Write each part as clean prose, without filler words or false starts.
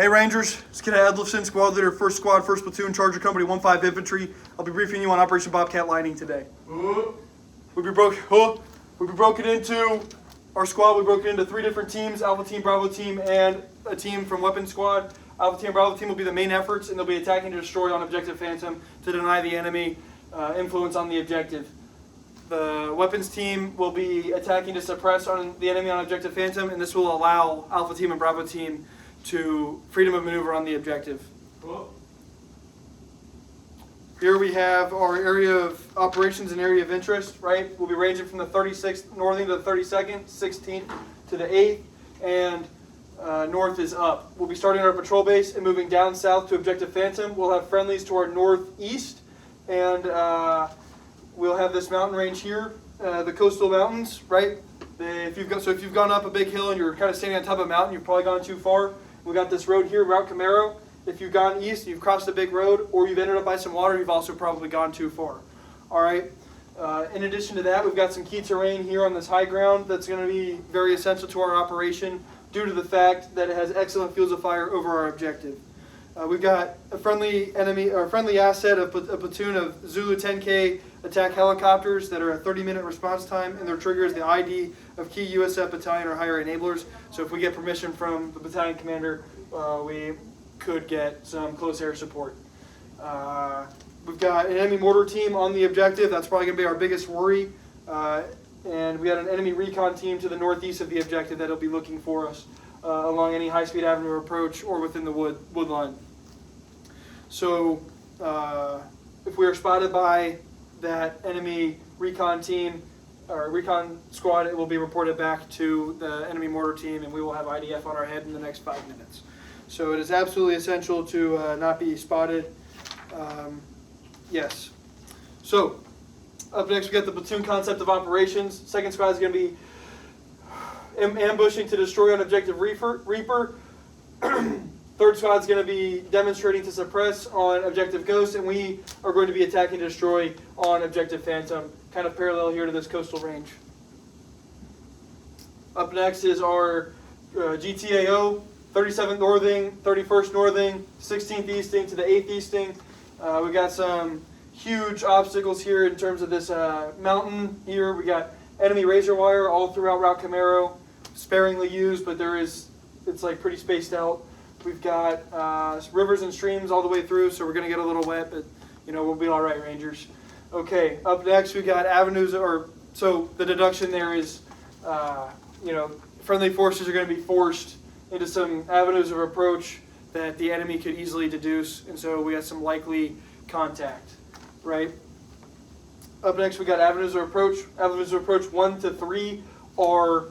Hey Rangers, it's Cadet Edlefsen, Squad Leader, 1st Squad, 1st Platoon, Charger Company, 1-5 Infantry. I'll be briefing you on Operation Bobcat Lightning today. We'll be broken into, our squad, we broke into 3 different teams, Alpha Team, Bravo Team, and a team from Weapons Squad. Alpha Team and Bravo Team will be the main efforts, and they'll be attacking to destroy on Objective Phantom to deny the enemy influence on the objective. The Weapons Team will be attacking to suppress on the enemy on Objective Phantom, and this will allow Alpha Team and Bravo Team to freedom of maneuver on the objective. Here we have our area of operations and area of interest, right? We'll be ranging from the 36th northing to the 32nd, 16th to the 8th, and north is up. We'll be starting our patrol base and moving down south to Objective Phantom. We'll have friendlies to our northeast, and we'll have this mountain range here, the coastal mountains, right? If you've gone up a big hill and you're kind of standing on top of a mountain, you've probably gone too far. We got this road here, Route Camaro. If you've gone east, you've crossed a big road, or you've ended up by some water, you've also probably gone too far. All right. In addition to that, we've got some key terrain here on this high ground that's going to be very essential to our operation due to the fact that it has excellent fields of fire over our objective. We've got a friendly enemy or friendly asset, a platoon of Zulu 10K attack helicopters that are a 30-minute response time, and their trigger is the ID of key USF battalion or higher enablers. So if we get permission from the battalion commander, we could get some close air support. We've got an enemy mortar team on the objective. That's probably going to be our biggest worry. And we got an enemy recon team to the northeast of the objective that'll be looking for us along any high-speed avenue approach or within the wood line. So if we are spotted by that enemy recon team or recon squad, it will be reported back to the enemy mortar team, and we will have IDF on our head in the next 5 minutes. So it is absolutely essential to not be spotted. Yes. So up next, we got the platoon concept of operations. 2nd squad is going to be ambushing to destroy on Objective Reaper. 3rd squad is going to be demonstrating to suppress on Objective Ghost, and we are going to be attacking to destroy on Objective Phantom, kind of parallel here to this coastal range. Up next is our GTAO, 37th Northing, 31st Northing, 16th Easting to the 8th Easting. We got some huge obstacles here in terms of this mountain here. We got enemy razor wire all throughout Route Camaro, sparingly used, but it's like pretty spaced out. We've got rivers and streams all the way through, so we're going to get a little wet, but we'll be all right, Rangers. Okay, up next we got avenues, so the deduction there is, friendly forces are going to be forced into some avenues of approach that the enemy could easily deduce, and so we got some likely contact, right? Up next we got avenues of approach. Avenues of approach 1 to 3 are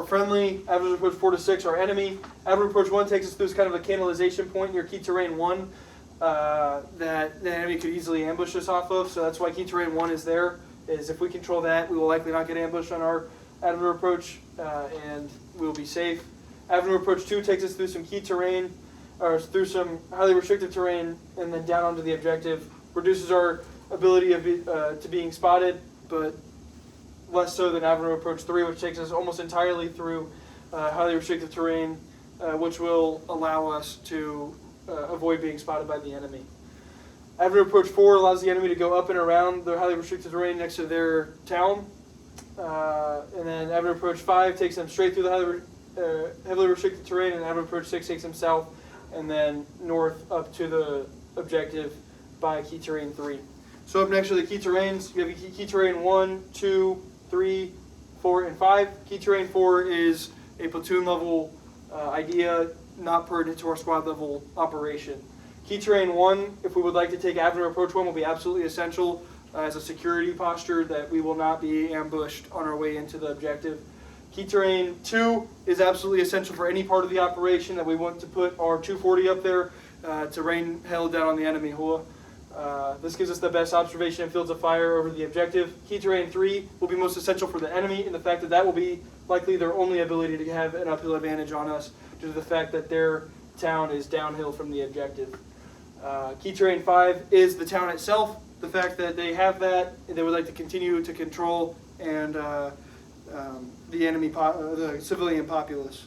friendly. Avenues of approach 4 to 6 are enemy. Avenue of approach 1 takes us through this kind of a canalization point near key terrain 1 that the enemy could easily ambush us off of, so that's why key terrain 1 is there, is if we control that, we will likely not get ambushed on our avenue of approach, and we will be safe. Avenue of approach 2 takes us through some key terrain, or through some highly restricted terrain, and then down onto the objective. Reduces our ability to being spotted, but less so than avenue of approach 3, which takes us almost entirely through highly restricted terrain, which will allow us to avoid being spotted by the enemy. Avenue of approach 4 allows the enemy to go up and around the highly restricted terrain next to their town. And then avenue of approach 5 takes them straight through the heavily restricted terrain, and avenue of approach 6 takes them south and then north up to the objective by key terrain 3. So up next are the key terrains. You have key terrain 1, 2, 3, 4, and 5. Key terrain 4 is a platoon level idea, not pertinent to our squad level operation. Key terrain 1, if we would like to take avenue approach 1, will be absolutely essential as a security posture that we will not be ambushed on our way into the objective. Key terrain 2 is absolutely essential for any part of the operation that we want to put our 240 up there to rain hell down on the enemy. This gives us the best observation and fields of fire over the objective. Key terrain 3 will be most essential for the enemy in the fact that that will be likely their only ability to have an uphill advantage on us due to the fact that their town is downhill from the objective. Key terrain 5 is the town itself. The fact that they have that, they would like to continue to control and the civilian populace.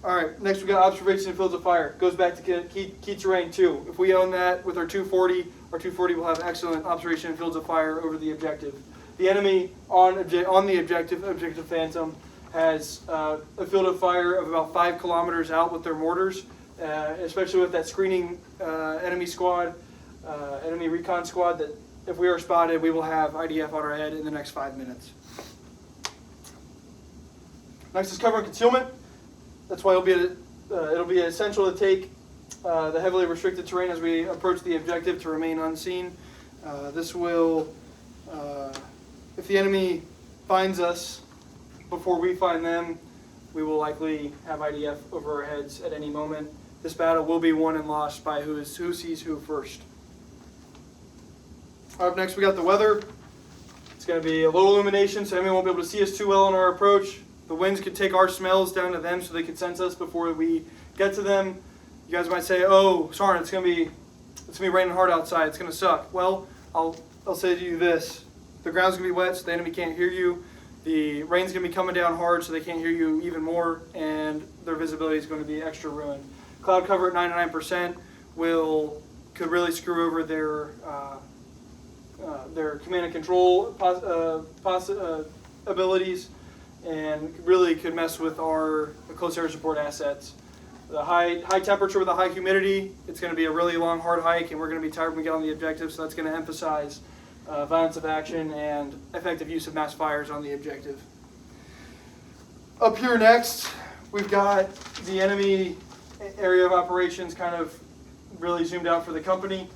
All right, next we got observation and fields of fire. Goes back to key terrain 2. If we own that with our 240, our 240 will have excellent observation and fields of fire over the objective. The enemy on the objective Phantom, has a field of fire of about 5 kilometers out with their mortars, especially with that screening enemy squad, enemy recon squad, that if we are spotted, we will have IDF on our head in the next 5 minutes. Next is cover and concealment. That's why it'll be essential to take the heavily restricted terrain as we approach the objective to remain unseen. This will, if the enemy finds us before we find them, we will likely have IDF over our heads at any moment. This battle will be won and lost by who sees who first. Up next, we got the weather. It's going to be a low illumination, so enemy won't be able to see us too well on our approach. The winds could take our smells down to them so they could sense us before we get to them. You guys might say, oh, Sarn, it's going to be raining hard outside. It's going to suck. Well, I'll say to you this. The ground's going to be wet, so the enemy can't hear you. The rain's going to be coming down hard, so they can't hear you even more, and their visibility is going to be extra ruined. Cloud cover at 99% could really screw over their command and control abilities, and really could mess with our close air support assets. The high temperature with the high humidity, it's going to be a really long, hard hike, and we're going to be tired when we get on the objective, so that's going to emphasize violence of action and effective use of mass fires on the objective. Up here next, we've got the enemy area of operations kind of really zoomed out for the company.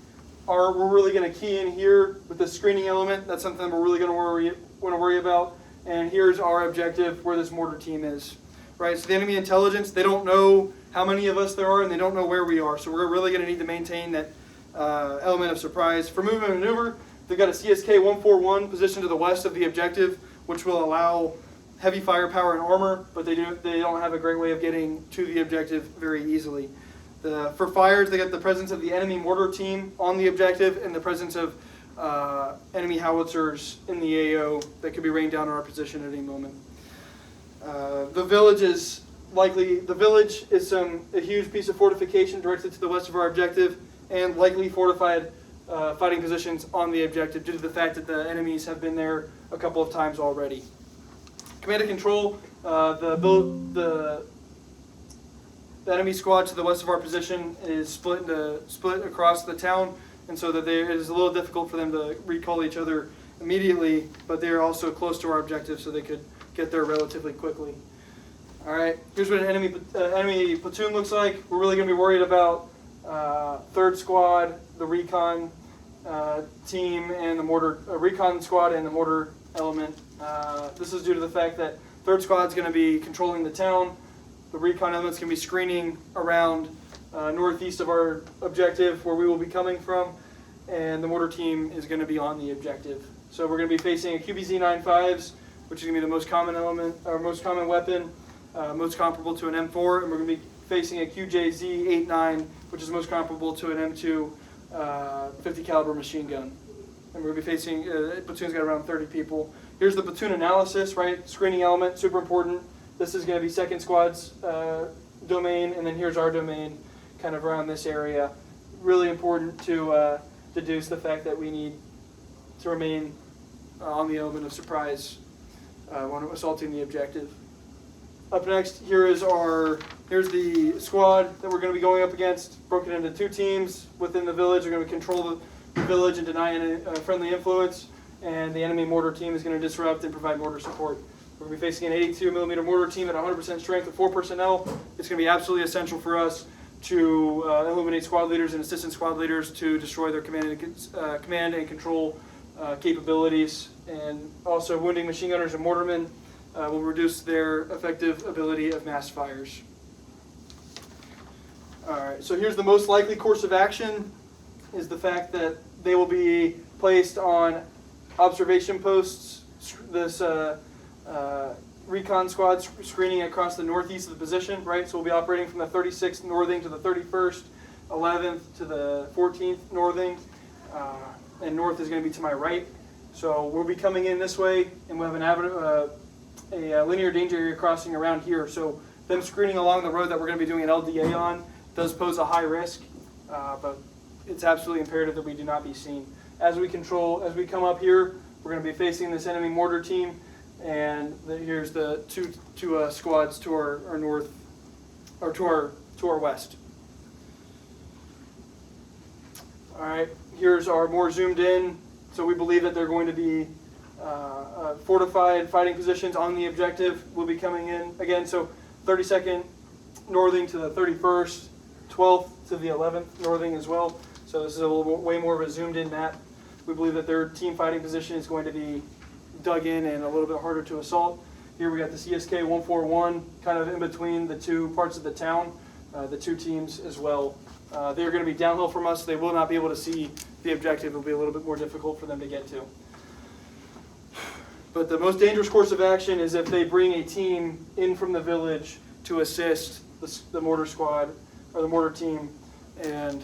We're really going to key in here with the screening element. That's something we're really going to worry about. And here's our objective where this mortar team is. Right, so the enemy intelligence, they don't know how many of us there are, and they don't know where we are. So we're really going to need to maintain that element of surprise. For movement and maneuver, they've got a CSK 141 positioned to the west of the objective, which will allow heavy firepower and armor, but they don't have a great way of getting to the objective very easily. For fires, they got the presence of the enemy mortar team on the objective and the presence of enemy howitzers in the AO that could be rained down on our position at any moment. The village is a huge piece of fortification directed to the west of our objective, and likely fortified fighting positions on the objective due to the fact that the enemies have been there a couple of times already. Command and control, the enemy squad to the west of our position is split across the town, and so that it is a little difficult for them to recall each other immediately, but they are also close to our objective, so they could get there relatively quickly. All right, here's what an enemy platoon looks like. We're really going to be worried about 3rd Squad, the recon team, and the mortar recon squad and the mortar element. This is due to the fact that 3rd Squad is going to be controlling the town. The recon element's going to be screening around northeast of our objective, where we will be coming from, and the mortar team is going to be on the objective. So we're going to be facing a QBZ-95s, which is going to be the most common element, or most common weapon, most comparable to an M4, and we're going to be facing a QJZ-89, which is most comparable to an M2 50 caliber machine gun. And we're going to be facing, platoon's got around 30 people. Here's the platoon analysis, right? Screening element, super important. This is going to be 2nd Squad's domain, and then here's our domain, kind of around this area. Really important to deduce the fact that we need to remain on the element of surprise when assaulting the objective. Up next, here's the squad that we're going to be going up against, broken into 2 teams within the village. They're going to control the village and deny any friendly influence, and the enemy mortar team is going to disrupt and provide mortar support. We're going to be facing an 82mm mortar team at 100% strength with 4 personnel. It's going to be absolutely essential for us to eliminate squad leaders and assistant squad leaders to destroy their command and control capabilities, and also wounding machine gunners and mortarmen will reduce their effective ability of mass fires. Alright, so here's the most likely course of action, is the fact that they will be placed on observation posts. This recon squad screening across the northeast of the position, right? So we'll be operating from the 36th Northing to the 31st, 11th to the 14th Northing, and north is going to be to my right. So we'll be coming in this way, and we'll have a linear danger area crossing around here. So them screening along the road that we're going to be doing an LDA on does pose a high risk, but it's absolutely imperative that we do not be seen. As we come up here, we're going to be facing this enemy mortar team, and here's the two squads to our north, or to our west. All right, here's our more zoomed in. So we believe that they're going to be fortified fighting positions on the objective. Will be coming in again. So 32nd northing to the 31st, 12th to the 11th northing as well. So this is a little way more of a zoomed in map. We believe that their team fighting position is going to be dug in and a little bit harder to assault. Here we got the CSK 141 kind of in between the two parts of the town, the two teams as well. They're going to be downhill from us. They will not be able to see the objective. It will be a little bit more difficult for them to get to. But the most dangerous course of action is if they bring a team in from the village to assist the mortar squad or the mortar team and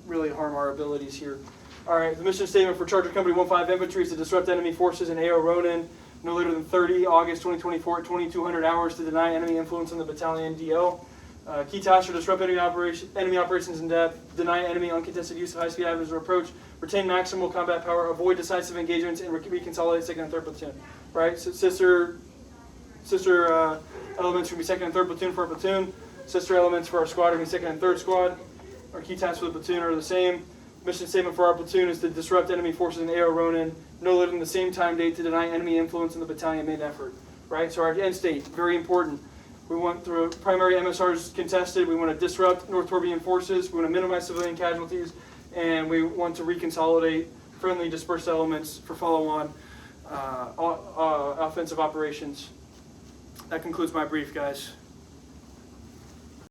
really harm our abilities here. All right, the mission statement for Charger Company 15 Infantry is to disrupt enemy forces in AO Ronan no later than 30 August 2024 at 2200 hours to deny enemy influence on the battalion DO. Key tasks are disrupt enemy operations in depth, deny enemy uncontested use of high-speed avenues of approach, retain maximal combat power, avoid decisive engagements, and reconsolidate 2nd and 3rd platoon. Right, so sister elements will be 2nd and 3rd platoon for our platoon. Sister elements for our squad will be 2nd and 3rd squad. Our key tasks for the platoon are the same. Mission statement for our platoon is to disrupt enemy forces in AO Ronan no later than the same time date to deny enemy influence in the battalion main effort. Right, so our end state, very important. We want through primary MSRs contested. We want to disrupt North Torbian forces. We want to minimize civilian casualties, and we want to reconsolidate friendly dispersed elements for follow-on offensive operations. That concludes my brief, guys.